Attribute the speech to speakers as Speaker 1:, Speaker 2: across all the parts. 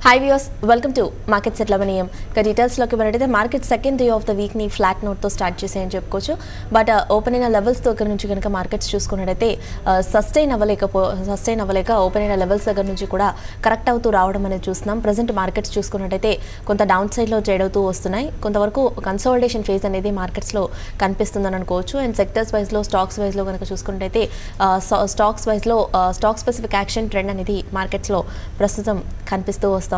Speaker 1: Hi viewers, welcome to Markets at 11 AM. Details loki varade market second day of the week ni flat note to start chesayani cheppukochu. But open in levels to ikkada nunchi ganaka markets chusukunnadaithe sustain avaleka open in levels దగ్గర నుంచి కూడా correct అవుతూ రావడం అనేది చూస్తున్నాం. Present markets చూసుకున్నట్టయితే కొంత down side లో ట్రేడ్ అవుతూ వస్తున్నాయి. కొంతవరకు కన్సాలిడేషన్ ఫేజ్ అనేది మార్కెట్స్ లో కనిపిస్తుందని అనుకోవచ్చు. అండ్ సెక్టర్స్ వైజ్ లో స్టాక్స్ వైజ్ లో గనుక చూసుకున్నట్టయితే స్టాక్స్ వైజ్ లో స్టాక్ స్పెసిఫిక్ యాక్షన్ ట్రెండ్ అనేది మార్కెట్స్ లో ప్రస్తుతం కనిపిస్తూ వస్తుంది.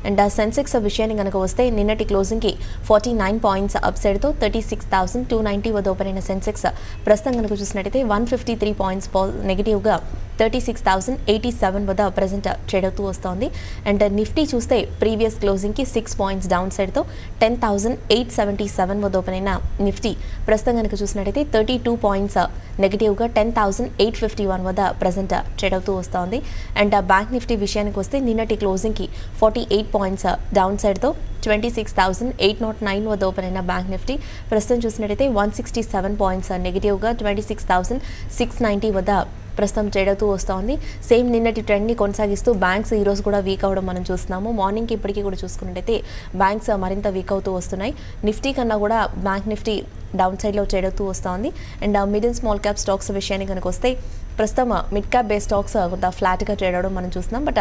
Speaker 1: అండ్ సెన్సెక్స్ విషయాన్ని గనుక వస్తే నిన్నటి క్లోజింగ్ కి 49 పాయింట్స్ అప్ సైడ్ తో 36,290 వద్ద ఓపెన్ అయిన సెన్సెక్స్ ప్రస్తుతం గనుక చూసినట్టయితే 153 పాయింట్స్ నెగటివ్ గా 36,087 వద్ద ప్రెజెంట్ ట్రేడ్ అవుతూ వస్తోంది. అండ్ నిఫ్టీ చూస్తే ప్రీవియస్ క్లోజింగ్ కి 6 పాయింట్స్ డౌన్ సైడ్ తో 10,877 వద్ద ఓపెన్ అయిన నిఫ్టీ ప్రస్తుతం గనుక చూసినట్టయితే 32 పాయింట్స్ నెగటివ్ గా 10,851 వద్ద ప్రెజెంట్ ట్రేడ్ అవుతూ వస్తోంది. అండ్ బ్యాంక్ నిఫ్టీ విషయానికి వస్తే నిన్నటి క్లోజింగ్ కి 48 పాయింట్స్ డౌన్ సైడ్ తో 26,809 వద్ద ఓపెన్ అయిన బ్యాంక్ నిఫ్టీ ప్రస్తుతం చూసినట్టయితే 167 పాయింట్స్ నెగటివ్ గా 26,690 వద్ద ప్రస్తుతం ట్రేడ్ అవుతూ వస్తోంది. సేమ్ నిన్నటి ట్రెండ్ ని కొనసాగిస్తూ బ్యాంక్స్ ఈ రోజు కూడా వీక్ అవడం మనం చూస్తున్నాము. మార్నింగ్ కి ఇప్పటికీ కూడా చూసుకున్నట్టయితే బ్యాంక్స్ మరింత వీక్ అవుతూ వస్తున్నాయి. నిఫ్టీ కన్నా కూడా బ్యాంక్ నిఫ్టీ డౌన్ సైడ్ లో ట్రేడ్ అవుతూ వస్తోంది. And mid and small cap stocks విషయానికి కనుక వస్తే ప్రస్తుతం మిడ్ క్యాప్ బేస్ స్టాక్స్ కొంత ఫ్లాట్ గా ట్రేడ్ అవడం మనం చూస్తున్నాం. బట్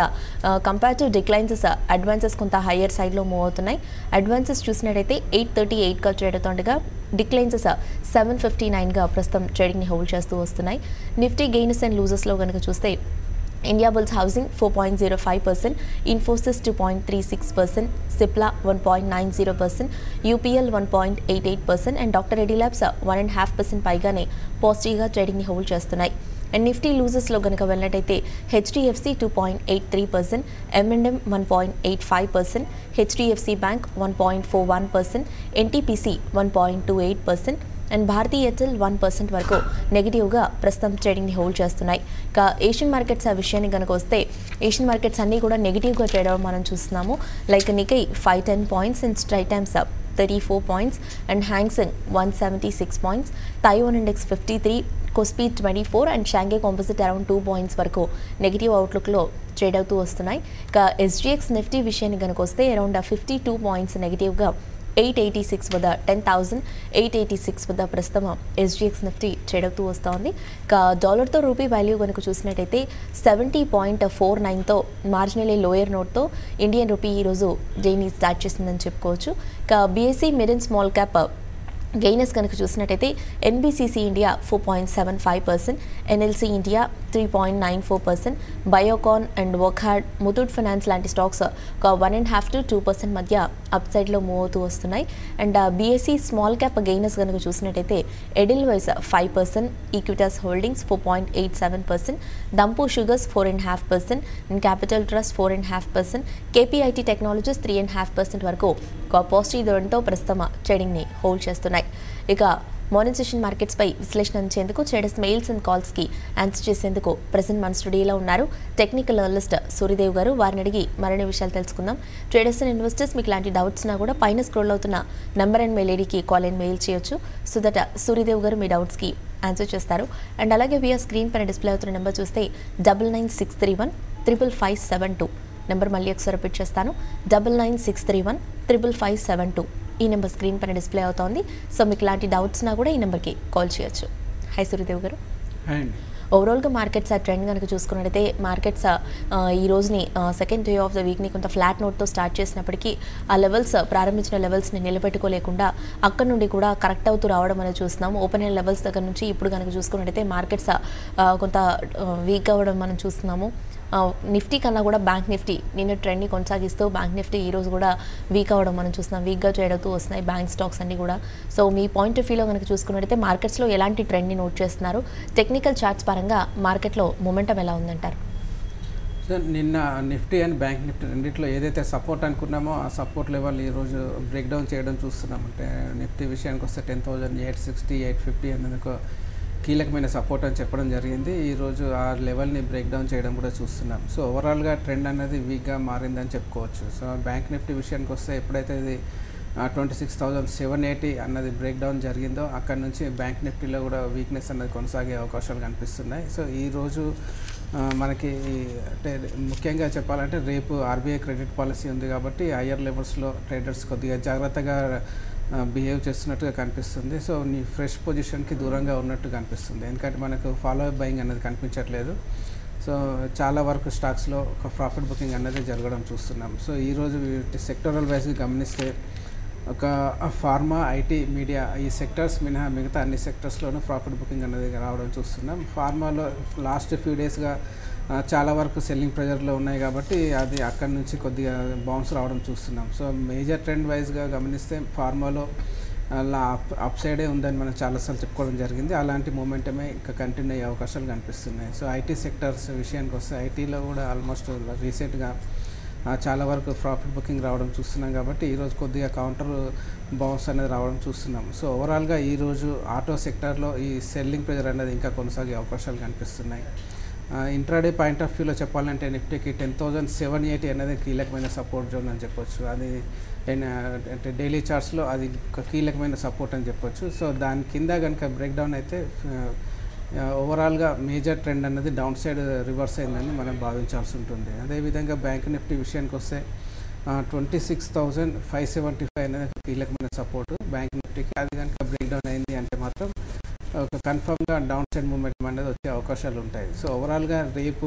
Speaker 1: కంపేర్ టు డిక్లైన్సెస్ అడ్వాన్సెస్ కొంత హయ్యర్ సైడ్ లో మూవ్ అవుతున్నాయి. అడ్వాన్సెస్ చూసినట్టయితే 838 గా ట్రేడ్ అవుతుండగా డిక్లైన్సెస్ 759 గా ప్రస్తుతం ట్రేడింగ్ ని హోల్డ్ చేస్తూ వస్తున్నాయి. నిఫ్టీ గెయిన్స్ అండ్ లూజెస్ లో కనుక చూస్తే India Bulls Housing 4.05%, Infosys 2.36%, Cipla 1.90%, UPL 1.88% and doctor Reddy Labs 1.5% పైగానే పాజిటివ్గా ట్రేడింగ్ని హోల్డ్ చేస్తున్నాయి. అండ్ నిఫ్టీ లూజెస్లో కనుక వెళ్ళినట్టయితే HDFC 2.83%, M and M 1.85%, HDFC Bank 1.41%, NTPC 1.28% and Bharti Airtel 1% వరకు నెగిటివ్గా ప్రస్తుతం ట్రేడింగ్ని హోల్డ్ చేస్తున్నాయి. ఇక ఏషియన్ మార్కెట్స్ ఆ విషయాన్ని కనుక వస్తే ఏషియన్ మార్కెట్స్ అన్నీ కూడా నెగిటివ్గా ట్రేడ్ అవ్వడం మనం చూస్తున్నాము. Like నికై 510 points and straight times 34 points and Hang Seng 176 points, Taiwan index 53, KOSPI 24 and Shanghai composite around 2 points వరకు నెగిటివ్ అవుట్లుక్లో ట్రేడ్ అవుతూ వస్తున్నాయి. ఇక ఎస్జిఎక్స్ నిఫ్టీ విషయాన్ని కనుక వస్తే అరౌండ్ 52 పాయింట్స్ నెగిటివ్గా 886 వద్ద 10,886 వద్ద ప్రస్తుతం ఎస్జిఎక్స్ నిఫ్టీ ట్రేడ్ అవుతూ వస్తోంది. ఇక డాలర్తో రూపీ వాల్యూ కనుక చూసినట్టయితే 70.49తో మార్జినలీ లోయర్ నోట్తో ఇండియన్ రూపీ ఈరోజు డేని స్టార్ట్ చేసిందని చెప్పుకోవచ్చు. ఇక BSE mid and small cap gainers కనుక చూసినట్టయితే NBCC India 4.75%, NLC India 3.94%, Biocon and Wockhardt, Muthoot Finance లాంటి స్టాక్స్ ఒక 1.5 to 2% మధ్య అప్ సైడ్లో మూవ్ అవుతూ వస్తున్నాయి. And BSE small cap gainers కనుక చూసినట్టయితే Edelweiss 5%, Equitas Holdings 4.87%, Dhampur Sugars 4.5% and Capital Trust 4.5%, KPIT Technologies 3.5% వరకు ఒక పాజిటివ్ ధోరణితో ప్రస్తుతం ట్రేడింగ్ని హోల్డ్ చేస్తున్నాయి. ఇక మార్నింగ్ సెషన్ మార్కెట్స్ పై విశ్లేషణ అందించేందుకు ట్రేడర్స్ మెయిల్స్ అండ్ కాల్స్ కి ఆన్సర్ చేసేందుకు ప్రెసెంట్ మన స్టూడియోలో ఉన్నారు టెక్నికల్ అనలిస్ట్ సూర్యదేవ్ గారు. వారిని అడిగి మరిన్ని విషయాలు తెలుసుకుందాం. ట్రేడర్స్ అండ్ ఇన్వెస్టర్స్ మీకు ఇలాంటి డౌట్స్ ఉన్నా కూడా పైన స్క్రోల్ అవుతున్న నంబర్ అండ్ మెయిల్ ఐడికి కాల్ అండ్ మెయిల్ చేయొచ్చు. సో దట్ సూర్యదేవ్ గారు మీ డౌట్స్ కి ఆన్సర్ చేస్తారు. అండ్ అలాగే వీఆర్ స్క్రీన్ పైన డిస్ప్లే అవుతున్న నెంబర్ చూస్తే 99,631 55572 నెంబర్ మళ్ళీ ఒకసారి రిపీట్ చేస్తాను, 99,631 55572. ఈ నెంబర్ స్క్రీన్ పైన డిస్ప్లే అవుతోంది. సో మీకు ఇలాంటి డౌట్స్ నా కూడా ఈ నెంబర్కి కాల్ చేయొచ్చు. హై సూర్యదేవ్ గారు. ఓవరాల్గా మార్కెట్స్ ఆ ట్రెండ్ కనుక చూసుకున్నట్టయితే మార్కెట్స్ ఈ రోజుని సెకండ్ డే ఆఫ్ ద వీక్ని కొంత ఫ్లాట్ నోట్తో స్టార్ట్ చేసినప్పటికీ ఆ లెవెల్స్ ప్రారంభించిన లెవెల్స్ని నిలబెట్టుకోలేకుండా అక్కడ నుండి కూడా కరెక్ట్ అవుతూ రావడం అనేది చూస్తున్నాం. ఓపెన్ అయిన లెవెల్స్ దగ్గర నుంచి ఇప్పుడు కనుక చూసుకున్నట్టయితే మార్కెట్స్ కొంత వీక్ అవ్వడం మనం చూస్తున్నాము. నిఫ్టీ కన్నా కూడా బ్యాంక్ నిఫ్టీ నిన్న ట్రెండ్ని కొనసాగిస్తూ బ్యాంక్ నిఫ్టీ ఈ రోజు కూడా వీక్ అవ్వడం మనం చూస్తున్నాం. వీక్గా ట్రేడ్ అవుతూ వస్తున్నాయి బ్యాంక్ స్టాక్స్ అన్ని కూడా. సో మీ పాయింట్ ఆఫ్ వ్యూలో కనుక చూసుకున్నట్టయితే మార్కెట్స్లో ఎలాంటి ట్రెండ్ని నోట్ చేస్తున్నారు? టెక్నికల్ చార్ట్స్ పరంగా మార్కెట్లో మొమెంటం ఎలా ఉందంటారు?
Speaker 2: సార్ నిన్న నిఫ్టీ అండ్ బ్యాంక్ నిఫ్టీ రెండింటిలో ఏదైతే సపోర్ట్ అనుకున్నామో ఆ సపోర్ట్ లెవెల్ ఈరోజు బ్రేక్ డౌన్ చేయడం చూస్తున్నాం. అంటే నిఫ్టీ విషయానికి వస్తే 10,860, 850 అనేందుకు కీలకమైన సపోర్ట్ అని చెప్పడం జరిగింది. ఈరోజు ఆ లెవెల్ని బ్రేక్ డౌన్ చేయడం కూడా చూస్తున్నాం. సో ఓవరాల్గా ట్రెండ్ అనేది వీక్గా మారిందని చెప్పుకోవచ్చు. సో బ్యాంక్ నిఫ్టీ విషయానికి వస్తే ఎప్పుడైతే ఇది 26,780 అన్నది బ్రేక్ డౌన్ జరిగిందో అక్కడ నుంచి బ్యాంక్ నిఫ్టీలో కూడా వీక్నెస్ అన్నది కొనసాగే అవకాశాలు కనిపిస్తున్నాయి. సో ఈరోజు మనకి అంటే ముఖ్యంగా చెప్పాలంటే రేపు ఆర్బీఐ క్రెడిట్ పాలసీ ఉంది కాబట్టి హయ్యర్ లెవెల్స్లో ట్రేడర్స్ కొద్దిగా జాగ్రత్తగా బిహేవ్ చేస్తున్నట్టుగా కనిపిస్తుంది. సో నీ ఫ్రెష్ పొజిషన్కి దూరంగా ఉన్నట్టు కనిపిస్తుంది, ఎందుకంటే మనకు ఫాలో అప్ బయింగ్ అనేది కనిపించట్లేదు. సో చాలా వరకు స్టాక్స్లో ఒక ప్రాఫిట్ బుకింగ్ అనేది జరగడం చూస్తున్నాం. సో ఈరోజు సెక్టరల్ వైజ్గా గమనిస్తే ఒక ఫార్మా, ఐటీ, మీడియా ఈ సెక్టర్స్ మినహా మిగతా అన్ని సెక్టర్స్లోనూ ప్రాఫిట్ బుకింగ్ అనేది రావడం చూస్తున్నాం. ఫార్మాలో లాస్ట్ ఫ్యూ డేస్గా చాలా వరకు సెల్లింగ్ ప్రెజర్లో ఉన్నాయి కాబట్టి అది అక్కడి నుంచి కొద్దిగా బౌన్స్ రావడం చూస్తున్నాం. సో మేజర్ ట్రెండ్ వైజ్గా గమనిస్తే ఫార్మాలో అలా అప్ సైడే ఉందని మనం చాలాసార్లు చెప్పుకోవడం జరిగింది. అలాంటి మూమెంటమే ఇంకా కంటిన్యూ అయ్యే అవకాశాలు కనిపిస్తున్నాయి. సో ఐటీ సెక్టర్స్ విషయానికి వస్తే ఐటీలో కూడా ఆల్మోస్ట్ రీసెంట్గా చాలా వరకు ప్రాఫిట్ బుకింగ్ రావడం చూస్తున్నాం కాబట్టి ఈరోజు కొద్దిగా కౌంటర్ బౌన్స్ అనేది రావడం చూస్తున్నాం. సో ఓవరాల్గా ఈరోజు ఆటో సెక్టర్లో ఈ సెల్లింగ్ ప్రెజర్ అనేది ఇంకా కొనసాగే అవకాశాలు కనిపిస్తున్నాయి. ఇంట్రాడే పాయింట్ ఆఫ్ వ్యూలో చెప్పాలంటే నిఫ్టీకి 10,780 అనేది కీలకమైన సపోర్ట్ జోన్ అని చెప్పొచ్చు. అది అంటే డైలీ చార్ట్స్లో అది ఒక కీలకమైన సపోర్ట్ అని చెప్పొచ్చు. సో దాని కింద కనుక బ్రేక్ డౌన్ అయితే ఓవరాల్గా మేజర్ ట్రెండ్ అనేది డౌన్ సైడ్ రివర్స్ అయిందని మనం భావించాల్సి ఉంటుంది. అదేవిధంగా బ్యాంక్ నిఫ్టీ విషయానికి వస్తే 26,575 అనేది కీలకమైన సపోర్టు బ్యాంక్ నిఫ్టీకి. అది కనుక బ్రేక్ డౌన్ అయింది అంటే మాత్రం ఒక కన్ఫర్మ్గా డౌన్ సైడ్ మూమెంట్ అనేది వచ్చే అవకాశాలు ఉంటాయి. సో ఓవరాల్గా రేపు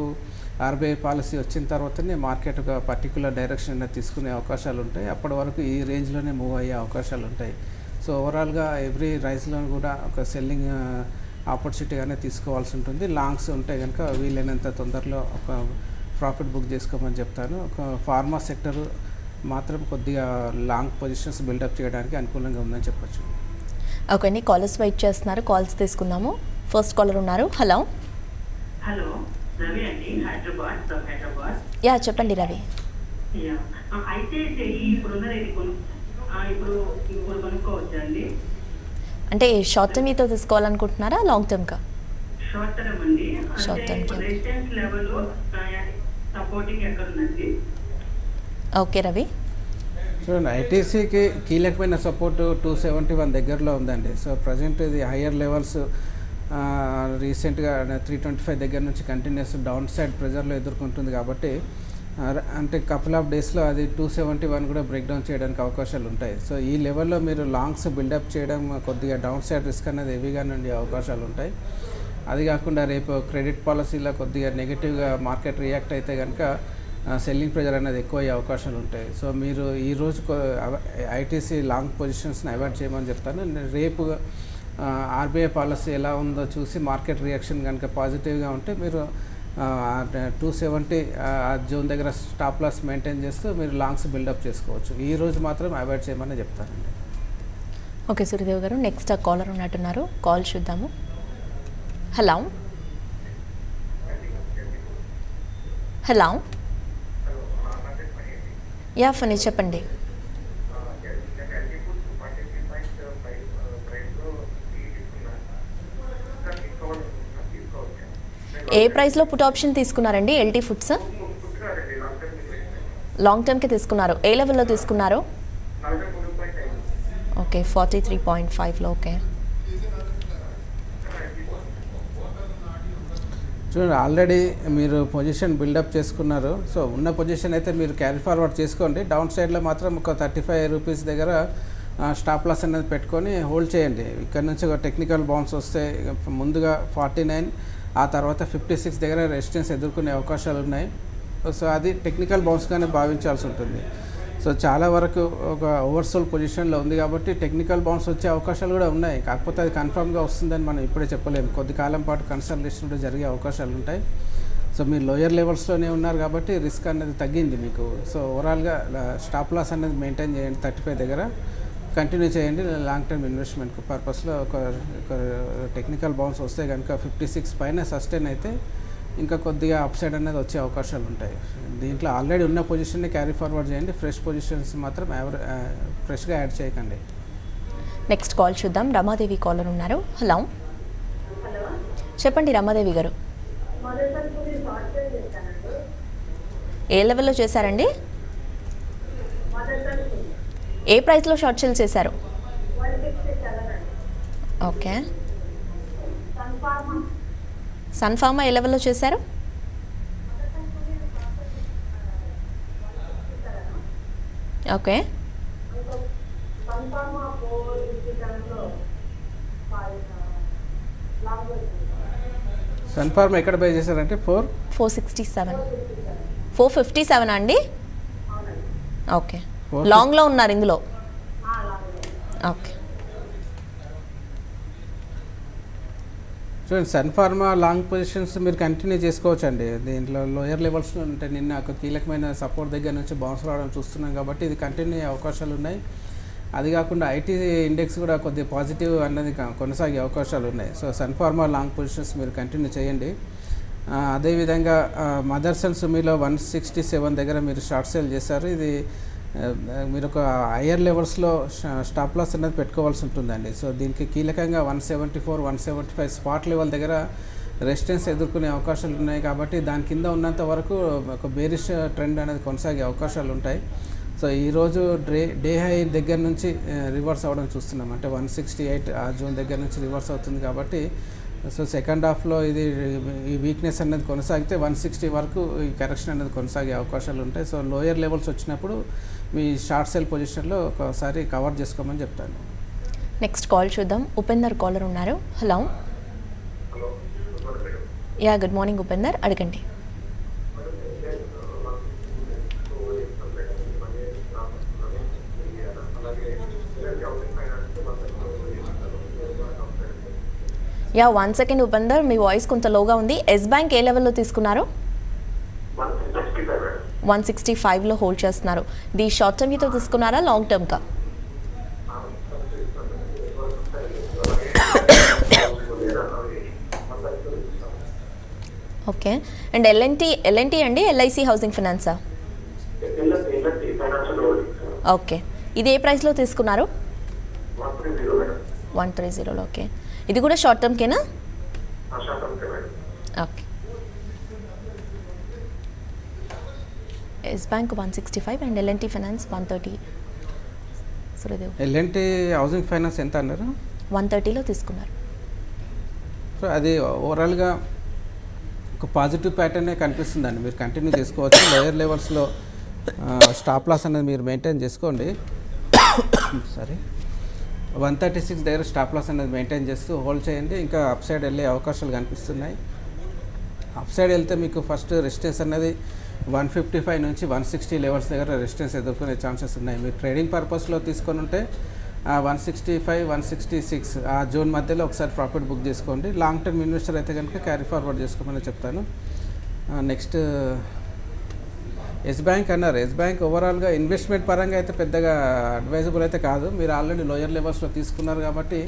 Speaker 2: ఆర్బీఐ పాలసీ వచ్చిన తర్వాతనే మార్కెట్ ఒక పర్టికులర్ డైరెక్షన్ అనేది తీసుకునే అవకాశాలు ఉంటాయి. అప్పటి వరకు ఈ రేంజ్లోనే మూవ్ అయ్యే అవకాశాలు ఉంటాయి. సో ఓవరాల్గా ఎవ్రీ రైజ్లో కూడా ఒక సెల్లింగ్ ఆపర్చునిటీగానే తీసుకోవాల్సి ఉంటుంది. లాంగ్స్ ఉంటే కనుక వీలైనంత తొందరలో ఒక ప్రాఫిట్ బుక్ చేసుకోమని చెప్తాను. ఒక ఫార్మా సెక్టర్ మాత్రం కొద్దిగా లాంగ్ పొజిషన్స్ బిల్డప్ చేయడానికి అనుకూలంగా ఉందని చెప్పొచ్చు.
Speaker 1: ఓకే అండి, కాలర్స్ వెయిట్ చేస్తున్నారు, కాల్స్ తీసుకుందాము. ఫస్ట్ కాలర్ ఉన్నారు. హలో
Speaker 3: హలో, రవి అండి, హైదరాబాద్.
Speaker 1: యా చెప్పండి రవి.
Speaker 3: అయితే ఇప్పుడున్న ఇప్పుడు కొనుక్కోవచ్చండి?
Speaker 1: అంటే షార్ట్ టర్మ్ మీతో తీసుకోవాలనుకుంటున్నారా, లాంగ్ టర్మ్కా?
Speaker 3: షార్ట్ టర్మ్ అండి.
Speaker 1: Short term
Speaker 3: resistance level supporting ఎక్కడ ఉందండి?
Speaker 1: ఓకే రవి.
Speaker 2: చూడండి, ఐటీసీకి కీలకమైన సపోర్టు 271 దగ్గరలో ఉందండి. సో ప్రజెంట్ ఇది హయ్యర్ లెవెల్స్ రీసెంట్గా 325 దగ్గర నుంచి కంటిన్యూస్ డౌన్ సైడ్ ప్రెజర్లో ఎదుర్కొంటుంది కాబట్టి అంటే కపుల్ ఆఫ్ డేస్లో అది 271 కూడా బ్రేక్ డౌన్ చేయడానికి అవకాశాలు ఉంటాయి. సో ఈ లెవెల్లో మీరు లాంగ్స్ బిల్డప్ చేయడం కొద్దిగా డౌన్ సైడ్ రిస్క్ అనేది హెవీగా ఉండే అవకాశాలు ఉంటాయి. అది కాకుండా రేపు క్రెడిట్ పాలసీలో కొద్దిగా నెగిటివ్గా మార్కెట్ రియాక్ట్ అయితే కనుక సెల్లింగ్ ప్రెజర్ అనేది ఎక్కువ అయ్యే అవకాశాలు ఉంటాయి. సో మీరు ఈరోజు ఐటీసీ లాంగ్ పొజిషన్స్ని అవాయిడ్ చేయమని చెప్తాను. రేపు ఆర్బీఐ పాలసీ ఎలా ఉందో చూసి మార్కెట్ రియాక్షన్ కనుక పాజిటివ్గా ఉంటే మీరు 270 జోన్ దగ్గర స్టాప్ లాస్ మెయింటైన్ చేస్తూ మీరు లాంగ్స్ బిల్డప్ చేసుకోవచ్చు. ఈ రోజు మాత్రం అవాయిడ్ చేయమని చెప్తానండి.
Speaker 1: ఓకే సూర్యదేవ్ గారు, నెక్స్ట్ కాలర్ ఉన్నట్టున్నారు, కాల్ చూద్దాము. హలో హలో, యా ఫనీ చెప్పండి. ఏ ప్రైస్లో పుట్ ఆప్షన్ తీసుకున్నారండి? ఎల్టీ ఫుడ్స్ లాంగ్ టర్మ్కి తీసుకున్నారు. ఏ లెవెల్లో తీసుకున్నారు? ఓకే 43.5లో. ఓకే
Speaker 2: చూడండి, ఆల్రెడీ మీరు పొజిషన్ బిల్డప్ చేసుకున్నారు. సో ఉన్న పొజిషన్ అయితే మీరు క్యారీ ఫార్వర్డ్ చేసుకోండి. డౌన్ సైడ్లో మాత్రం ఒక 35 రూపీస్ దగ్గర స్టాప్ లాస్ అనేది పెట్టుకొని హోల్డ్ చేయండి. ఇక్కడ నుంచి ఒక టెక్నికల్ బౌన్స్ వస్తే ముందుగా 49, ఆ తర్వాత 56 దగ్గర రెసిస్టెన్స్ ఎదుర్కొనే అవకాశాలు ఉన్నాయి. సో అది టెక్నికల్ బౌన్స్గానే భావించాల్సి ఉంటుంది. సో చాలా వరకు ఒక ఓవర్సోల్ పొజిషన్లో ఉంది కాబట్టి టెక్నికల్ బౌన్స్ వచ్చే అవకాశాలు కూడా ఉన్నాయి. కాకపోతే అది కన్ఫర్మ్గా వస్తుందని మనం ఇప్పుడే చెప్పలేము. కొద్ది కాలం పాటు కన్సల్టేషన్ కూడా జరిగే అవకాశాలు ఉంటాయి. సో మీరు లోయర్ లెవెల్స్లోనే ఉన్నారు కాబట్టి రిస్క్ అనేది తగ్గింది మీకు. సో ఓవరాల్గా స్టాప్ లాస్ అనేది మెయింటైన్ చేయండి. 35 దగ్గర కంటిన్యూ చేయండి. లాంగ్ టర్మ్ ఇన్వెస్ట్మెంట్ పర్పస్లో ఒక టెక్నికల్ బౌన్స్ వస్తే కనుక 56 పైన సస్టైన్ అయితే ఇంకా కొద్దిగా అప్ సైడ్ అనేది వచ్చే అవకాశాలు ఉంటాయి. దీంట్లో ఆల్రెడీ ఉన్న పొజిషన్ని క్యారీ ఫార్వర్డ్ చేయండి. ఫ్రెష్ పొజిషన్స్ మాత్రం ఫ్రెష్గా యాడ్ చేయకండి.
Speaker 1: నెక్స్ట్ కాల్ చూద్దాం. రమాదేవి కాలర్ ఉన్నారు. హలో చెప్పండి రమాదేవి గారు. ఏ లెవెల్లో చేశారండి? ఏ ప్రైస్లో షార్ట్ సేల్ చేశారు? ఓకే. సన్ఫార్మా ఏ లెవెల్లో చేశారు? ఓకే.
Speaker 2: సన్ ఫార్మా ఎక్కడ బై చేశారంటే
Speaker 1: 467 457 అండి. ఓకే,
Speaker 2: 4
Speaker 1: లాంగ్లో ఉన్నారు ఇందులో. ఓకే,
Speaker 2: చూడండి సన్ ఫార్మా లాంగ్ పొజిషన్స్ మీరు కంటిన్యూ చేసుకోవచ్చు అండి. దీంట్లో లోయర్ లెవెల్స్లో ఉంటే నిన్న ఒక కీలకమైన సపోర్ట్ దగ్గర నుంచి బౌన్స్ రావడం చూస్తున్నాం కాబట్టి ఇది కంటిన్యూ అయ్యే అవకాశాలు ఉన్నాయి. అది కాకుండా ఐటీ ఇండెక్స్ కూడా కొద్దిగా పాజిటివ్ అన్నది కొనసాగే అవకాశాలు ఉన్నాయి. So Sun Pharma long positions మీరు కంటిన్యూ చేయండి. అదేవిధంగా మదర్సన్ సుమీలో 167 దగ్గర మీరు షార్ట్ సేల్ చేశారు. ఇది మీరు ఒక హయ్యర్ లెవెల్స్లో స్టాప్ లాస్ అనేది పెట్టుకోవాల్సి ఉంటుందండి. సో దీనికి కీలకంగా 174 175 స్పాట్ లెవెల్ దగ్గర రెసిస్టెన్స్ ఎదుర్కొనే అవకాశాలు ఉన్నాయి కాబట్టి దాని కింద ఉన్నంత వరకు ఒక బేరిష్ ట్రెండ్ అనేది కొనసాగే అవకాశాలు ఉంటాయి. సో ఈరోజు డే హై దగ్గర నుంచి రివర్స్ అవ్వడం చూస్తున్నాం. అంటే 168 ఆ జోన్ దగ్గర నుంచి రివర్స్ అవుతుంది కాబట్టి సో సెకండ్ హాఫ్లో ఇది ఈ వీక్నెస్ అనేది కొనసాగితే 160 వరకు ఈ కరెక్షన్ అనేది కొనసాగే అవకాశాలు ఉంటాయి. సో లోయర్ లెవెల్స్ వచ్చినప్పుడు మీ షార్ట్ సెల్ పొజిషన్లో ఒకసారి కవర్ చేసుకోమని చెప్తాను.
Speaker 1: నెక్స్ట్ కాల్ చూద్దాం. ఉపేందర్ కాలర్ ఉన్నారు. Hello. Yeah, good morning Upender, అడగండి. యా, 1 సెకండ్ ఉపేందర్, మీ వాయిస్ కొంత లోగా ఉంది. ఎస్ బ్యాంక్ ఏ లెవెల్లో తీసుకున్నారు? 165లో హోల్డ్ చేస్తున్నారు. ఇది షార్ట్ టర్మ్ తో తీసుకున్నారా, లాంగ్ టర్మ్ కా? ఓకే. అండ్ ఎల్ఎన్టీ అండి, ఎల్ఐసి హౌసింగ్ ఫైనాన్సా? ఓకే. ఇది ఏ ప్రైస్లో తీసుకున్నారు? 130లో. ఓకే, ఇది కూడా షార్ట్ టర్మ్కేనా? Okay. Yes Bank 165 and L and T Finance 130.
Speaker 2: L and T Housing Finance ఎంత అన్నారు?
Speaker 1: 130లో తీసుకున్నారు.
Speaker 2: సో అది ఓవరాల్గా ఒక పాజిటివ్ ప్యాటర్నే కనిపిస్తుందండి. మీరు కంటిన్యూ చేసుకోవచ్చు. లోయర్ లెవెల్స్లో స్టాప్ లాస్ అనేది మీరు మెయింటైన్ చేసుకోండి. సరే, 136 దగ్గర స్టాప్ లాస్ అనేది మెయింటైన్ చేస్తూ హోల్డ్ చేయండి. ఇంకా అప్ సైడ్ వెళ్ళే అవకాశాలు కనిపిస్తున్నాయి. అప్ సైడ్ వెళ్తే మీకు ఫస్ట్ రెసిస్టెన్స్ అనేది 155 నుంచి 160 లెవెల్స్ దగ్గర రెసిస్టెన్స్ ఎదుర్కొనే ఛాన్సెస్ ఉన్నాయి. మీరు ట్రేడింగ్ పర్పస్లో తీసుకొని ఉంటే 165 166 ఆ జోన్ మధ్యలో ఒకసారి ప్రాఫిట్ బుక్ చేసుకోండి. లాంగ్ టర్మ్ ఇన్వెస్టర్ అయితే కనుక క్యారీ ఫార్వర్డ్ చేసుకోమని చెప్తాను. నెక్స్ట్ ఎస్ బ్యాంక్ అన్నారు. ఎస్ బ్యాంక్ ఓవరాల్గా ఇన్వెస్ట్మెంట్ పరంగా అయితే పెద్దగా అడ్వైజబుల్ అయితే కాదు. మీరు ఆల్రెడీ లోయర్ లెవెల్స్లో తీసుకున్నారు కాబట్టి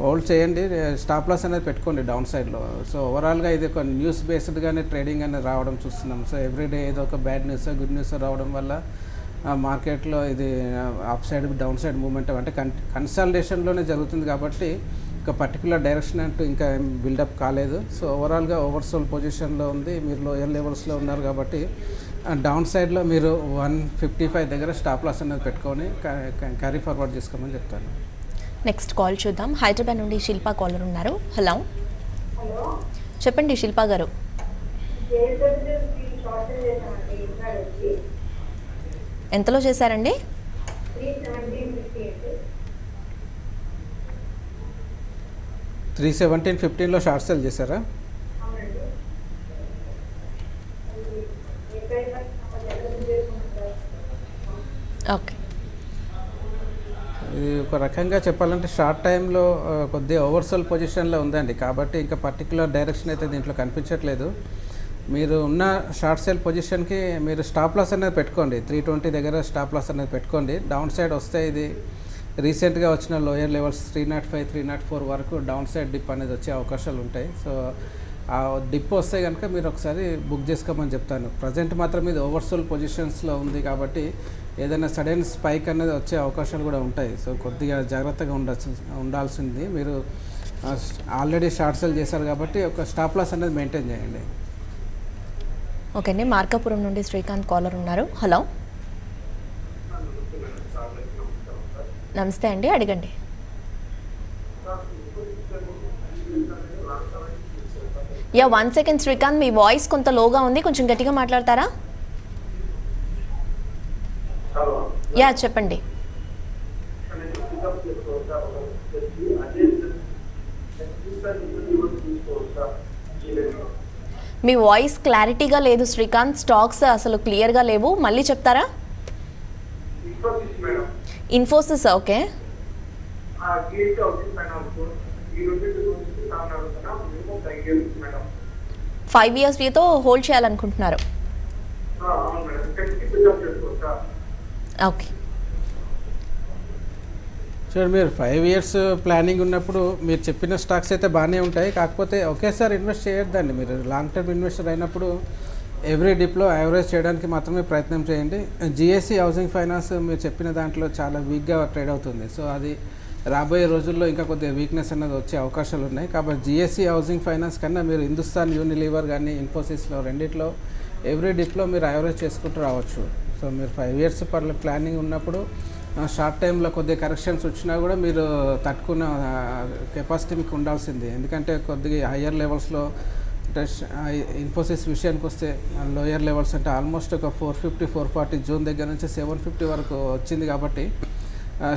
Speaker 2: హోల్డ్ చేయండి. స్టాప్ లాస్ అనేది పెట్టుకోండి డౌన్ సైడ్లో. సో ఓవరాల్గా ఇది ఒక న్యూస్ బేస్డ్గానే ట్రేడింగ్ అనేది రావడం చూస్తున్నాం. సో ఎవ్రీడే ఏదో ఒక బ్యాడ్ న్యూస్ గుడ్ న్యూస్ రావడం వల్ల మార్కెట్లో ఇది up side down side movement అంటే కన్సాలిడేషన్లోనే జరుగుతుంది కాబట్టి ఒక పర్టికులర్ డైరెక్షన్ అంటూ ఇంకా బిల్డప్ కాలేదు. సో ఓవరాల్గా ఓవర్సోల్ పొజిషన్లో ఉంది. మీరు లోయర్ లెవెల్స్లో ఉన్నారు కాబట్టి డౌన్ సైడ్లో మీరు 155 దగ్గర స్టాప్ లాస్ అనేది పెట్టుకొని క్యారీ ఫార్వర్డ్ చేసుకోమని చెప్తాను.
Speaker 1: నెక్స్ట్ కాల్ చూద్దాం. హైదరాబాద్ నుండి శిల్పా కాలర్ ఉన్నారు. హలో. చెప్పండి శిల్పా గారు. ఎంతలో చేశారండి?
Speaker 2: 317.15లో షార్ట్ సెల్ చేశారా?
Speaker 1: ఓకే.
Speaker 2: ఇది ఒక రకంగా చెప్పాలంటే షార్ట్ టైంలో కొద్దిగా ఓవర్సోల్ పొజిషన్లో ఉందండి కాబట్టి ఇంకా పర్టికులర్ డైరెక్షన్ అయితే దీంట్లో కనిపించట్లేదు. మీరు ఉన్న షార్ట్ సేల్ పొజిషన్కి మీరు స్టాప్ లాస్ అనేది పెట్టుకోండి. 320 దగ్గర స్టాప్ లాస్ అనేది పెట్టుకోండి. డౌన్ సైడ్ వస్తే ఇది రీసెంట్గా వచ్చిన లోయర్ లెవెల్స్ 305 304 వరకు డౌన్ సైడ్ డిప్ అనేది వచ్చే అవకాశాలు ఉంటాయి. సో ఆ డిప్ వస్తే కనుక మీరు ఒకసారి బుక్ చేసుకోమని చెప్తాను. ప్రజెంట్ మాత్రం ఇది ఓవర్సోల్ పొజిషన్స్లో ఉంది కాబట్టి ఏదైనా సడన్ స్పైక్ అనేది వచ్చే అవకాశాలు కూడా ఉంటాయి. సో కొద్దిగా జాగ్రత్తగా ఉండాల్సింది. మీరు ఆల్రెడీ షార్ట్ సెల్ చేశారు కాబట్టి ఒక స్టాప్ లాస్ అనేది మెయింటైన్ చేయండి.
Speaker 1: ఓకే అండి. మార్కాపురం నుండి శ్రీకాంత్ కాలర్ ఉన్నారు. హలో. నమస్తే అండి, అడగండి. యా, 1 సెకండ్ శ్రీకాంత్, మీ వాయిస్ కొంత లోగా ఉంది, కొంచెం గట్టిగా మాట్లాడతారా? యా చెప్పండి. మీ వాయిస్ క్లారిటీగా లేదు శ్రీకాంత్. స్టాక్స్ అసలు క్లియర్గా లేవు, మళ్ళీ చెప్తారా? ఇన్ఫోసిస్. ఓకే. 5 years వ్యూతో హోల్డ్ చేయాలనుకుంటున్నారు. ఓకే.
Speaker 2: చూడండి, మీరు 5 years ప్లానింగ్ ఉన్నప్పుడు మీరు చెప్పిన స్టాక్స్ అయితే బాగానే ఉంటాయి. కాకపోతే ఒకేసారి ఇన్వెస్ట్ చేయొద్దండి. మీరు లాంగ్ టర్మ్ ఇన్వెస్టర్ అయినప్పుడు ఎవ్రీ డిప్లో యావరేజ్ చేయడానికి మాత్రమే ప్రయత్నం చేయండి. జిఎస్సి హౌసింగ్ ఫైనాన్స్ మీరు చెప్పిన దాంట్లో చాలా వీక్గా ట్రేడ్ అవుతుంది. సో అది రాబోయే రోజుల్లో ఇంకా కొద్దిగా వీక్నెస్ అన్నది వచ్చే అవకాశాలు ఉన్నాయి. కాబట్టి జిఎస్సి హౌసింగ్ ఫైనాన్స్ కన్నా మీరు హిందుస్థాన్ యూనిలీవర్ కానీ ఇన్ఫోసిస్లో రెండిట్లో ఎవ్రీ డిప్లో మీరు యావరేజ్ చేసుకుంటూ రావచ్చు. సో మీరు 5 years ప్లానింగ్ ఉన్నప్పుడు షార్ట్ టైంలో కొద్దిగా కరెక్షన్స్ వచ్చినా కూడా మీరు తట్టుకున్న కెపాసిటీ మీకు ఉండాల్సింది. ఎందుకంటే కొద్దిగా హయ్యర్ లెవెల్స్లో అంటే ఇన్ఫోసిస్ విషయానికి వస్తే లోయర్ లెవెల్స్ అంటే ఆల్మోస్ట్ ఒక 450-440 జూన్ దగ్గర నుంచి 750 వరకు వచ్చింది. కాబట్టి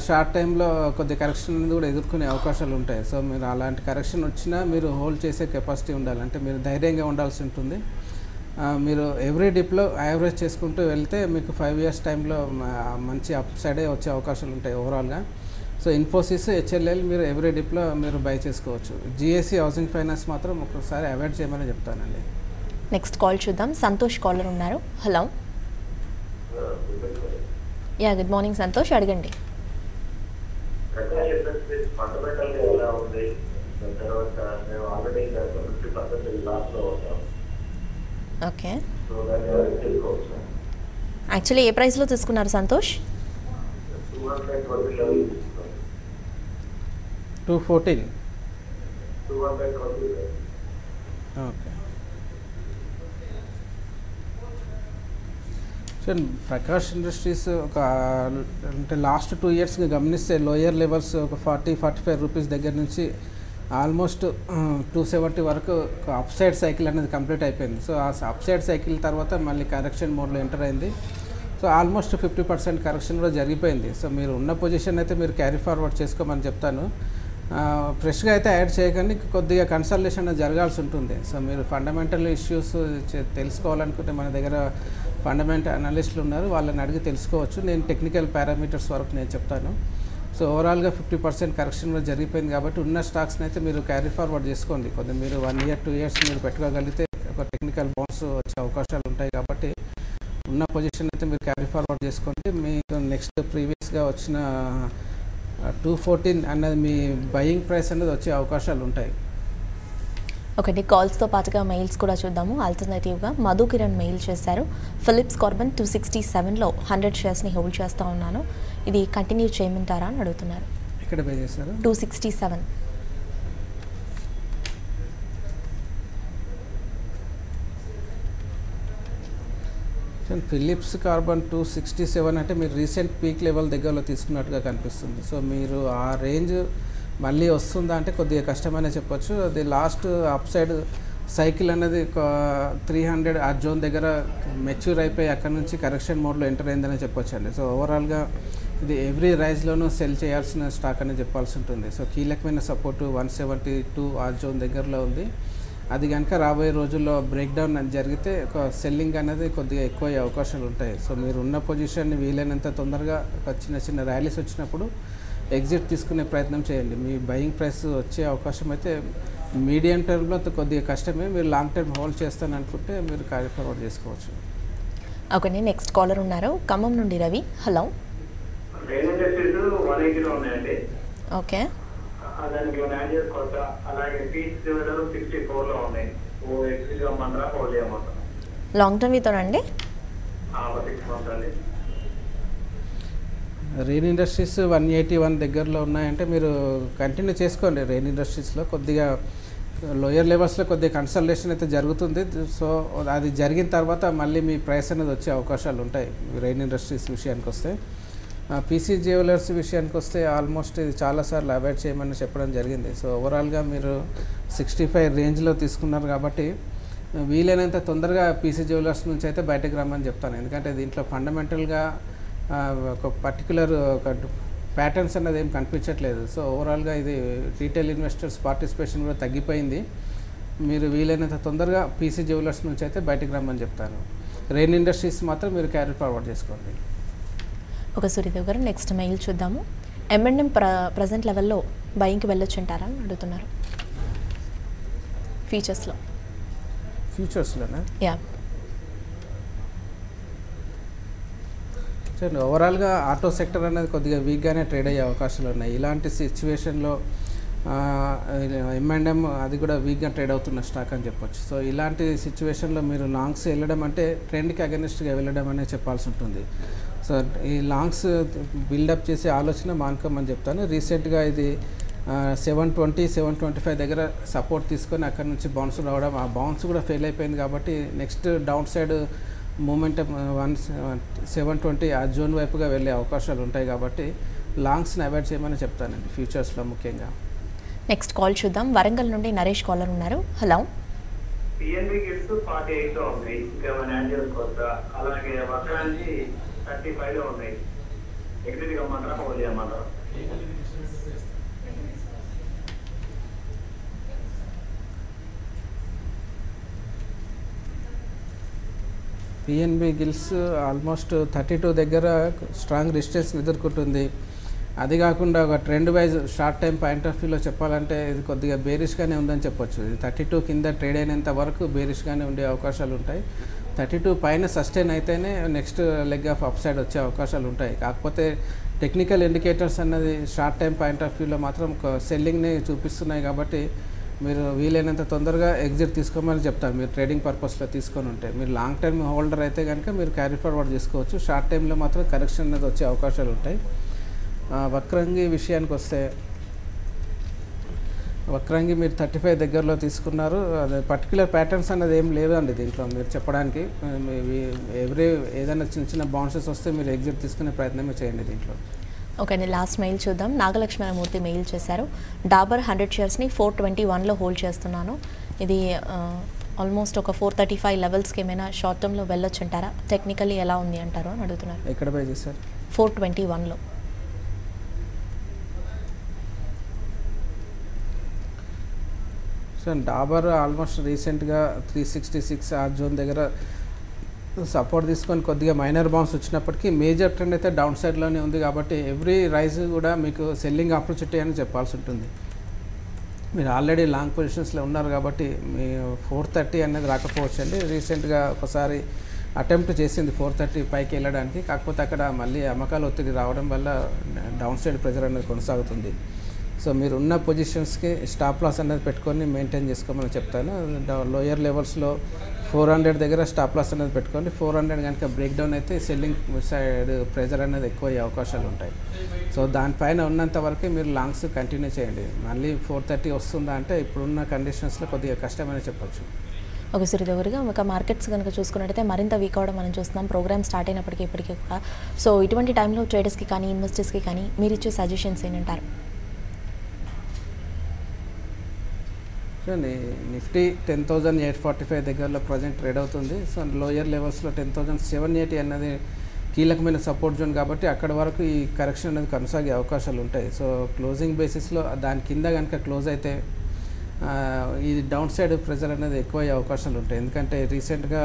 Speaker 2: షార్ట్ టైంలో కొద్ది కరెక్షన్ అనేది కూడా ఎదుర్కొనే అవకాశాలు ఉంటాయి. సో మీరు అలాంటి కరెక్షన్ వచ్చినా మీరు హోల్డ్ చేసే కెపాసిటీ ఉండాలి. అంటే మీరు ధైర్యంగా ఉండాల్సి ఉంటుంది. మీరు ఎవ్రీ డిప్లో యావరేజ్ చేసుకుంటూ వెళ్తే మీకు 5 years టైంలో మంచి అప్ సైడే వచ్చే అవకాశాలు ఉంటాయి ఓవరాల్గా. సో ఇన్ఫోసిస్, హెచ్ఎల్ఎల్ మీరు ఎవ్రీ డిప్లో మీరు బై చేసుకోవచ్చు. జిఎస్సి హౌసింగ్ ఫైనాన్స్ మాత్రం ఒకసారి అవాయిడ్ చేయమని చెప్తానండి.
Speaker 1: నెక్స్ట్ కాల్ చూద్దాం. సంతోష్ కాలర్ ఉన్నారు. Hello. Yeah, good morning Santosh, అడగండి. ఓకే. యాక్చువల్లీ ఏ ప్రైస్లో తీసుకున్నారు సంతోష్?
Speaker 2: 214. ఓకే. చూడండి, ప్రకాష్ ఇండస్ట్రీస్ ఒక అంటే లాస్ట్ 2 yearsగా గమనిస్తే లోయర్ లెవెల్స్ ఒక 40-45 రూపీస్ దగ్గర నుంచి ఆల్మోస్ట్ 270 వరకు ఒక అప్ సైడ్ సైకిల్ అనేది కంప్లీట్ అయిపోయింది. సో ఆ అప్ సైడ్ సైకిల్ తర్వాత మళ్ళీ కరెక్షన్ మోడ్లో ఎంటర్ అయింది. సో ఆల్మోస్ట్ 50% కరెక్షన్ కూడా జరిగిపోయింది. సో మీరు ఉన్న పొజిషన్ అయితే మీరు క్యారీ ఫార్వర్డ్ చేసుకోమని చెప్తాను. ఫ్రెష్గా అయితే యాడ్ చేయకండి, కొద్దిగా కన్సల్టేషన్ అనేది జరగాల్సి ఉంటుంది. సో మీరు ఫండమెంటల్ ఇష్యూస్ తెలుసుకోవాలనుకుంటే మన దగ్గర ఫండమెంటల్ అనలిస్టులు ఉన్నారు, వాళ్ళని అడిగి తెలుసుకోవచ్చు. నేను టెక్నికల్ పారామీటర్స్ వరకు నేను చెప్తాను. సో ఓవరాల్గా 50% కరెక్షన్ కూడా జరిగిపోయింది. కాబట్టి ఉన్న స్టాక్స్ని అయితే మీరు క్యారీ ఫార్వర్డ్ చేసుకోండి. కొద్దిగా మీరు 1 year 2 years మీరు పెట్టుకోగలిగితే ఒక టెక్నికల్ బౌన్స్ వచ్చే అవకాశాలు ఉంటాయి. కాబట్టి ఉన్న పొజిషన్ అయితే మీరు క్యారీ ఫార్వర్డ్ చేసుకోండి. మీకు నెక్స్ట్ ప్రీవియస్గా వచ్చిన 214 అన్నది మీ బయింగ్ ప్రైస్ అనేది వచ్చే అవకాశాలు ఉంటాయి.
Speaker 1: ఒకటి కాల్స్తో పాటుగా మెయిల్స్ కూడా చూద్దాము. ఆల్టర్నేటివ్గా మధు కిరణ్ మెయిల్ చేశారు. ఫిలిప్స్ కార్బన్ 267లో 100 షేర్స్ని హోల్డ్ చేస్తూ ఉన్నాను, ఇది కంటిన్యూ చేయమంటారా అని అడుగుతున్నారు.
Speaker 2: ఎక్కడ పే చేశారు?
Speaker 1: 267.
Speaker 2: ఫిలిప్స్ కార్బన్ 267 అంటే మీరు రీసెంట్ పీక్ లెవెల్ దగ్గరలో తీసుకున్నట్టుగా కనిపిస్తుంది. సో మీరు ఆ రేంజ్ మళ్ళీ వస్తుందా అంటే కొద్దిగా కష్టమనే చెప్పొచ్చు. అది లాస్ట్ అప్ సైడ్ సైకిల్ అనేది ఒక 300 ఆ జోన్ దగ్గర మెచ్యూర్ అయిపోయి అక్కడ నుంచి కరెక్షన్ మోడ్లో ఎంటర్ అయిందనే చెప్పొచ్చు అండి. సో ఓవరాల్గా ఇది ఎవ్రీ రైజ్లోనూ సెల్ చేయాల్సిన స్టాక్ అని చెప్పాల్సి ఉంటుంది. సో కీలకమైన సపోర్టు 172 ఆ జోన్ దగ్గరలో ఉంది. అది కనుక రాబోయే రోజుల్లో బ్రేక్ డౌన్ అని జరిగితే ఒక సెల్లింగ్ అనేది కొద్దిగా ఎక్కువ అయ్యే అవకాశాలు ఉంటాయి. సో మీరు ఉన్న పొజిషన్ని వీలైనంత తొందరగా ఒక చిన్న ర్యాలీస్ వచ్చినప్పుడు ఎగ్జిట్ తీసుకునే ప్రయత్నం చేయండి. మీ బయింగ్ ప్రైస్ వచ్చే అవకాశం అయితే మీడియం టర్మ్లో కొద్దిగా కష్టమే. మీరు లాంగ్ టర్మ్ హోల్డ్ చేస్తాను అనుకుంటే మీరు క్యారీ ఫార్వర్డ్ చేసుకోవచ్చు.
Speaker 1: ఓకే, నెక్స్ట్ కాలర్ ఉన్నారు ఖమ్మం నుండి Ravi. Hello. Okay. Long term వితోనండి.
Speaker 2: రెయిన్ ఇండస్ట్రీస్ 181 దగ్గరలో ఉన్నాయంటే మీరు కంటిన్యూ చేసుకోండి. రెయిన్ ఇండస్ట్రీస్లో కొద్దిగా లోయర్ లెవెల్స్లో కొద్దిగా కన్సల్టేషన్ అయితే జరుగుతుంది. సో అది జరిగిన తర్వాత మళ్ళీ మీ ప్రైస్ అనేది వచ్చే అవకాశాలు ఉంటాయి. రెయిన్ ఇండస్ట్రీస్ విషయానికి వస్తే, పీసీ జ్యువెలర్స్ విషయానికి వస్తే ఆల్మోస్ట్ ఇది చాలాసార్లు అవాయిడ్ చేయమని చెప్పడం జరిగింది. సో ఓవరాల్గా మీరు 65 రేంజ్లో తీసుకున్నారు కాబట్టి వీలైనంత తొందరగా పీసీ జ్యువెలర్స్ నుంచి అయితే బయటకు రమ్మని చెప్తాను. ఎందుకంటే దీంట్లో ఫండమెంటల్గా ఒక పర్టికులర్ ఒక ప్యాటర్న్స్ అన్నది ఏం కనిపించట్లేదు. సో ఓవరాల్గా ఇది రీటైల్ ఇన్వెస్టర్స్ పార్టిసిపేషన్ కూడా తగ్గిపోయింది. మీరు వీలైనంత తొందరగా పీసీ జ్యువెలర్స్ నుంచి అయితే బయటికి రమ్మని చెప్తాను. రెయిన్ ఇండస్ట్రీస్ మాత్రం మీరు క్యారీ ఫార్వర్డ్ చేసుకోండి.
Speaker 1: ఒక సూర్యదేవ్ గారు నెక్స్ట్ మెయిల్ చూద్దాము. M&M ప్రజెంట్ లెవెల్లో బయింగ్కి వెళ్ళొచ్చు అంటారా అని అడుగుతున్నారు.
Speaker 2: ఫ్యూచర్స్లోనే
Speaker 1: యా
Speaker 2: చూడండి, ఓవరాల్గా ఆటో సెక్టర్ అనేది కొద్దిగా వీక్గానే ట్రేడ్ అయ్యే అవకాశాలు ఉన్నాయి. ఇలాంటి సిచ్యువేషన్లో M&M అది కూడా వీక్గా ట్రేడ్ అవుతున్న స్టాక్ అని చెప్పొచ్చు. సో ఇలాంటి సిచ్యువేషన్లో మీరు లాంగ్స్ వెళ్ళడం అంటే ట్రెండ్కి అగెనిస్ట్గా వెళ్ళడం అనేది చెప్పాల్సి ఉంటుంది. సో ఈ లాంగ్స్ బిల్డప్ చేసే ఆలోచన మానుకోమని చెప్తాను. రీసెంట్గా ఇది 720, 725 దగ్గర సపోర్ట్ తీసుకొని అక్కడ నుంచి బౌన్స్ రావడం, ఆ బౌన్స్ కూడా ఫెయిల్ అయిపోయింది కాబట్టి నెక్స్ట్ డౌన్ సైడ్ మూమెంటం 720 ఆ జోన్ వైపుగా వెళ్ళే అవకాశాలు ఉంటాయి కాబట్టి లాంగ్స్ని అవాయిడ్ చేయమని చెప్తానండి ఫ్యూచర్స్లో ముఖ్యంగా.
Speaker 1: నెక్స్ట్ కాల్ చూద్దాం. వరంగల్ నుండి నరేష్ కాలర్ ఉన్నారు. హలో.
Speaker 4: PNB గిఫ్ట్స్ 48 లో ఉంది, ఇంకేమైనా యాడ్ చేసుకోవచ్చా? అలాగే వక్రాంచి 35 లో ఉన్నాయి. ఎగ్జిట్ కమ్మంటారా, హోల్డ్ చేయమంటారా?
Speaker 2: PNB గిల్స్ ఆల్మోస్ట్ 32 దగ్గర స్ట్రాంగ్ రెసిస్టెన్స్ ఎదుర్కొంటుంది. అది కాకుండా ఒక trend wise short time point of వ్యూలో చెప్పాలంటే ఇది కొద్దిగా బేరిష్గానే ఉందని చెప్పొచ్చు. ఇది 32 కింద ట్రేడ్ అయినంత వరకు బేరిష్గానే ఉండే అవకాశాలు ఉంటాయి. 32 పైన సస్టైన్ అయితేనే next leg of up side వచ్చే అవకాశాలు ఉంటాయి. కాకపోతే టెక్నికల్ ఇండికేటర్స్ అన్నది షార్ట్ టైం పాయింట్ ఆఫ్ వ్యూలో మాత్రం సెల్లింగ్ని చూపిస్తున్నాయి కాబట్టి మీరు వీలైనంత తొందరగా ఎగ్జిట్ తీసుకోమని చెప్తారు. మీరు ట్రేడింగ్ పర్పస్లో తీసుకొని ఉంటే, మీరు లాంగ్ టర్మ్ హోల్డర్ అయితే కనుక మీరు క్యారీ ఫార్వర్డ్ చేసుకోవచ్చు. షార్ట్ టైంలో మాత్రం కరెక్షన్ అనేది వచ్చే అవకాశాలు ఉంటాయి. వక్రంగి విషయానికి వస్తే వక్రంగి మీరు 35 దగ్గరలో తీసుకున్నారు. అది పర్టికులర్ ప్యాటర్న్స్ అనేది ఏం లేదండి దీంట్లో మీరు చెప్పడానికి. ఏదైనా చిన్న చిన్న బౌన్సెస్ వస్తే మీరు ఎగ్జిట్ తీసుకునే ప్రయత్నమే చేయండి దీంట్లో.
Speaker 1: ఓకే అండి, లాస్ట్ మెయిల్ చూద్దాం. నాగలక్ష్మణమూర్తి మెయిల్ చేశారు. డాబర్ 100 షేర్స్ని 421లో హోల్డ్ చేస్తున్నాను. ఇది ఆల్మోస్ట్ ఒక 435 లెవెల్స్కి ఏమైనా షార్ట్ టర్మ్లో వెళ్ళొచ్చు అంటారా? టెక్నికల్లీ ఎలా ఉంది అంటారు అని అడుగుతున్నారు.
Speaker 2: ఎక్కడ బై చేశారు?
Speaker 1: 421లో.
Speaker 2: సో డాబర్ ఆల్మోస్ట్ రీసెంట్గా 366 ఆ జోన్ దగ్గర సపోర్ట్ తీసుకొని కొద్దిగా మైనర్ బౌన్స్ వచ్చినప్పటికీ మేజర్ ట్రెండ్ అయితే డౌన్ సైడ్లోనే ఉంది కాబట్టి ఎవ్రీ రైజ్ కూడా మీకు సెల్లింగ్ ఆపర్చునిటీ అని చెప్పాల్సి ఉంటుంది. మీరు ఆల్రెడీ లాంగ్ పొజిషన్స్లో ఉన్నారు కాబట్టి మీ 430 అనేది రాకపోవచ్చు అండి. రీసెంట్గా ఒకసారి అటెంప్ట్ చేసింది 430 పైకి వెళ్ళడానికి, కాకపోతే అక్కడ మళ్ళీ అమ్మకాలు ఒత్తిడి రావడం వల్ల డౌన్ సైడ్ ప్రెజర్ అనేది కొనసాగుతుంది. సో మీరు ఉన్న పొజిషన్స్కి స్టాప్ లాస్ అనేది పెట్టుకొని మెయింటైన్ చేసుకోమని చెప్తాను. లోయర్ లెవెల్స్లో 400 దగ్గర స్టాప్ లాస్ అనేది పెట్టుకోండి. 400 కనుక బ్రేక్ డౌన్ అయితే సెల్లింగ్ సైడ్ ప్రెజర్ అనేది ఎక్కువ అయ్యే అవకాశాలు ఉంటాయి. సో దానిపైన ఉన్నంత వరకే మీరు లాంగ్స్ కంటిన్యూ చేయండి. మళ్ళీ 430 వస్తుందా అంటే ఇప్పుడున్న కండిషన్స్లో కొద్దిగా కష్టమని చెప్పొచ్చు.
Speaker 1: ఒక సూర్యదేవరిగా ఒక మార్కెట్స్ కనుక చూసుకున్నట్టయితే మరింత వీక్ అవడం మనం చూస్తున్నాం ప్రోగ్రామ్ స్టార్ట్ అయినప్పటికీ ఇప్పటికీ కూడా. సో ఇటువంటి టైంలో ట్రేడర్స్కి కానీ ఇన్వెస్టర్స్కి కానీ మీరు ఇచ్చే సజెషన్స్ ఏంటంటారు?
Speaker 2: చూడండి, నిఫ్టీ 10,845 దగ్గరలో ప్రజెంట్ ట్రేడ్ అవుతుంది. సో లోయర్ లెవెల్స్లో 10,780 అన్నది కీలకమైన సపోర్ట్ జోన్ కాబట్టి అక్కడ వరకు ఈ కరెక్షన్ అనేది కొనసాగే అవకాశాలు ఉంటాయి. సో క్లోజింగ్ బేసిస్లో దాని కింద కనుక క్లోజ్ అయితే ఈ డౌన్ సైడ్ ప్రెజర్ అనేది ఎక్కువ అయ్యే అవకాశాలు ఉంటాయి. ఎందుకంటే రీసెంట్గా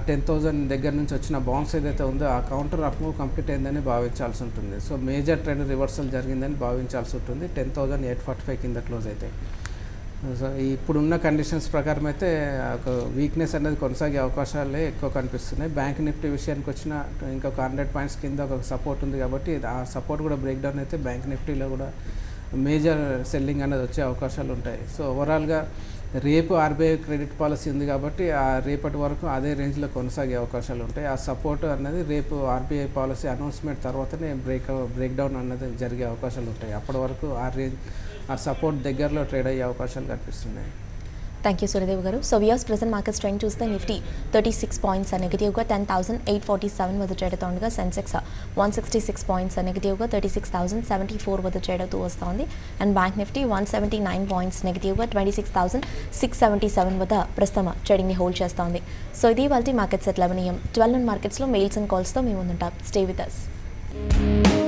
Speaker 2: 10,000 దగ్గర నుంచి వచ్చిన బౌన్స్ ఏదైతే ఉందో ఆ కౌంటర్ అప్ మూవ్ కంప్లీట్ అయిందని భావించాల్సి ఉంటుంది. సో మేజర్ ట్రెండ్ రివర్సల్ జరిగిందని భావించాల్సి ఉంటుంది 10,845 కింద క్లోజ్ అయితే. సో ఇప్పుడున్న కండిషన్స్ ప్రకారం అయితే ఒక వీక్నెస్ అనేది కొనసాగే అవకాశాలే ఎక్కువ కనిపిస్తున్నాయి. బ్యాంక్ నిఫ్టీ విషయానికి వచ్చిన ఇంకొక 100 పాయింట్స్ కింద ఒక సపోర్ట్ ఉంది కాబట్టి ఆ సపోర్ట్ కూడా బ్రేక్ డౌన్ అయితే బ్యాంక్ నిఫ్టీలో కూడా మేజర్ సెల్లింగ్ అనేది వచ్చే అవకాశాలు ఉంటాయి. సో ఓవరాల్గా రేపు RBI క్రెడిట్ పాలసీ ఉంది కాబట్టి ఆ రేపటి వరకు అదే రేంజ్లో కొనసాగే అవకాశాలు ఉంటాయి. ఆ సపోర్ట్ అన్నది రేపు RBI పాలసీ అనౌన్స్మెంట్ తర్వాతనే బ్రేక్ డౌన్ అన్నది జరిగే అవకాశాలు ఉంటాయి. అప్పటి వరకు ఆ సపోర్ట్ దగ్గరలో ట్రేడ్ అయ్యే అవకాశాలు కనిపిస్తున్నాయి.
Speaker 1: థ్యాంక్ యూ సూర్యదేవ్ గారు. So weirs present market trend చూస్తే నిఫ్టీ 36 పాయింట్స్ నెగిటివ్గా 10,847 వద్ద ట్రేడ్ అవుతుండగా సెన్సెక్స్ 166 పాయింట్స్ నెగిటివ్గా 36,074 వద్ద ట్రేడ్ అవుతూ వస్తుంది. అండ్ బ్యాంక్ నిఫ్టీ 179 పాయింట్స్ నెగిటివ్గా 26,677 వద్ద ప్రస్తుతం ట్రేడింగ్ని హోల్డ్ చేస్తోంది. సో ఇది వాళ్ళ మార్కెట్స్ ఎట్ 11 AM 12 మార్కెట్స్లో మెయిల్స్ అండ్ కాల్స్తో మేము ముందుంటాం. Stay with us. బాయ్.